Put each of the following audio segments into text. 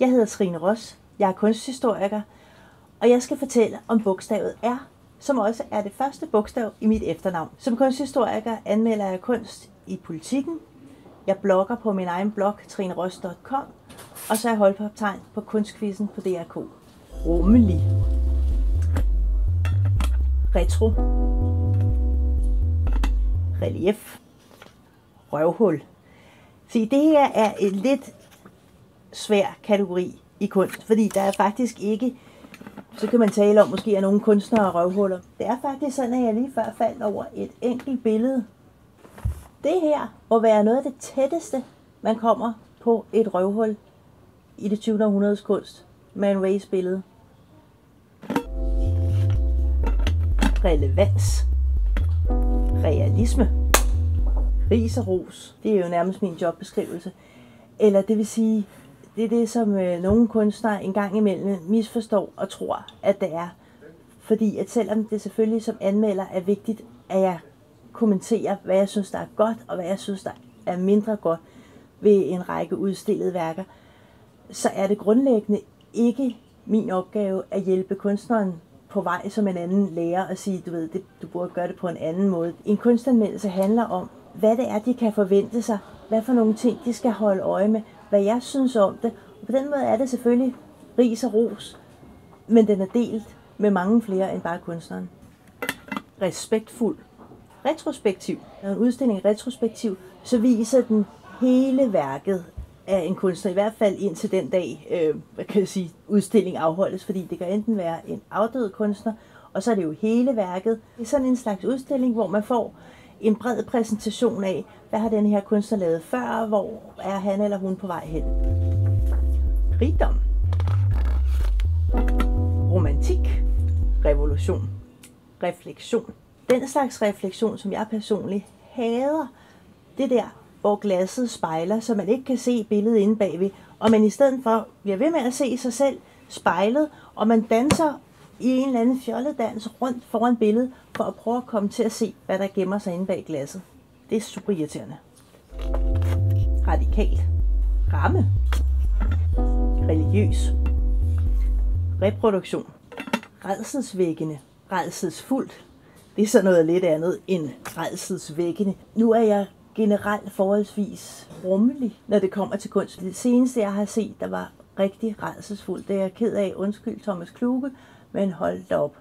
Jeg hedder Trine Ross, jeg er kunsthistoriker, og jeg skal fortælle om bogstavet R, som også er det første bogstav i mit efternavn. Som kunsthistoriker anmelder jeg kunst i Politiken. Jeg blogger på min egen blog, trineross.com, og så er jeg holdkaptajn på Kunstquizzen på DRK. Rummelig. Retro. Relief. Røvhul. Se, det her er en lidt svær kategori i kunst, fordi der er faktisk ikke, så kan man tale om, måske er nogle kunstnere og røvhuller. Det er faktisk sådan, at jeg lige før faldt over et enkelt billede. Det her må være noget af det tætteste, man kommer på et røvhul i det 20. århundredes kunst. Man Rays billede. Relevans. Realisme. Ris og ros. Det er jo nærmest min jobbeskrivelse. Eller det vil sige, det er det, som nogle kunstnere en gang imellem misforstår og tror, at det er. Fordi at selvom det selvfølgelig som anmelder er vigtigt, at jeg kommenterer, hvad jeg synes, der er godt, og hvad jeg synes, der er mindre godt ved en række udstillede værker, så er det grundlæggende ikke min opgave at hjælpe kunstneren på vej som en anden lærer og sige, du burde gøre det på en anden måde. En kunstanmeldelse handler om, hvad det er, de kan forvente sig, hvad for nogle ting, de skal holde øje med, hvad jeg synes om det. Og på den måde er det selvfølgelig ris og ros, men den er delt med mange flere end bare kunstneren. Respektfuld. Retrospektiv. Når en udstilling er retrospektiv, så viser den hele værket af en kunstner, i hvert fald indtil den dag, udstilling afholdes, fordi det kan enten være en afdød kunstner, og så er det jo hele værket. Det er sådan en slags udstilling, hvor man får en bred præsentation af, hvad har den her kunstner lavet før, hvor er han eller hun på vej hen. Rigdom. Romantik. Revolution. Refleksion. Den slags refleksion, som jeg personligt hader, det der, hvor glasset spejler, så man ikke kan se billedet inde bagved, og man i stedet for bliver ved med at se sig selv spejlet, og man danser i en eller anden fjolledans rundt foran billedet, for at prøve at komme til at se, hvad der gemmer sig inde bag glasset. Det er super irriterende. Radikal. Ramme. Religiøs. Reproduktion. Rædselsvækkende. Rædselsfuldt. Det er så noget lidt andet end rædselsvækkende. Nu er jeg generelt forholdsvis rummelig, når det kommer til kunst. Det seneste, jeg har set, der var rigtig rædselsfuldt, det er jeg ked af. Undskyld, Thomas Kluge, men hold da op.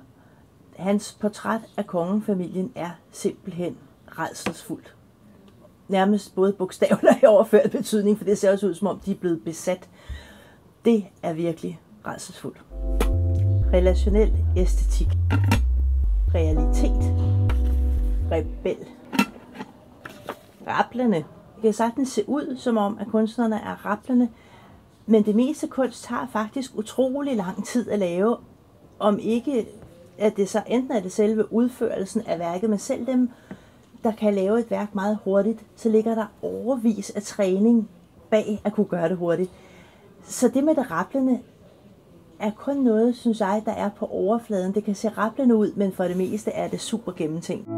Hans portræt af kongefamilien er simpelthen rædselsfuldt. Nærmest både bogstaveligt i overført betydning, for det ser også ud, som om de er blevet besat. Det er virkelig rædselsfuldt. Relationel æstetik. Realitet. Rebel. Rablende. Det kan sagtens se ud, som om at kunstnerne er rablende, men det meste kunst tager faktisk utrolig lang tid at lave, om ikke at det så enten er det selve udførelsen af værket, men selv dem, der kan lave et værk meget hurtigt, så ligger der overvis af træning bag at kunne gøre det hurtigt. Så det med det rablende er kun noget, synes jeg, der er på overfladen. Det kan se rablende ud, men for det meste er det super gennemtænkt.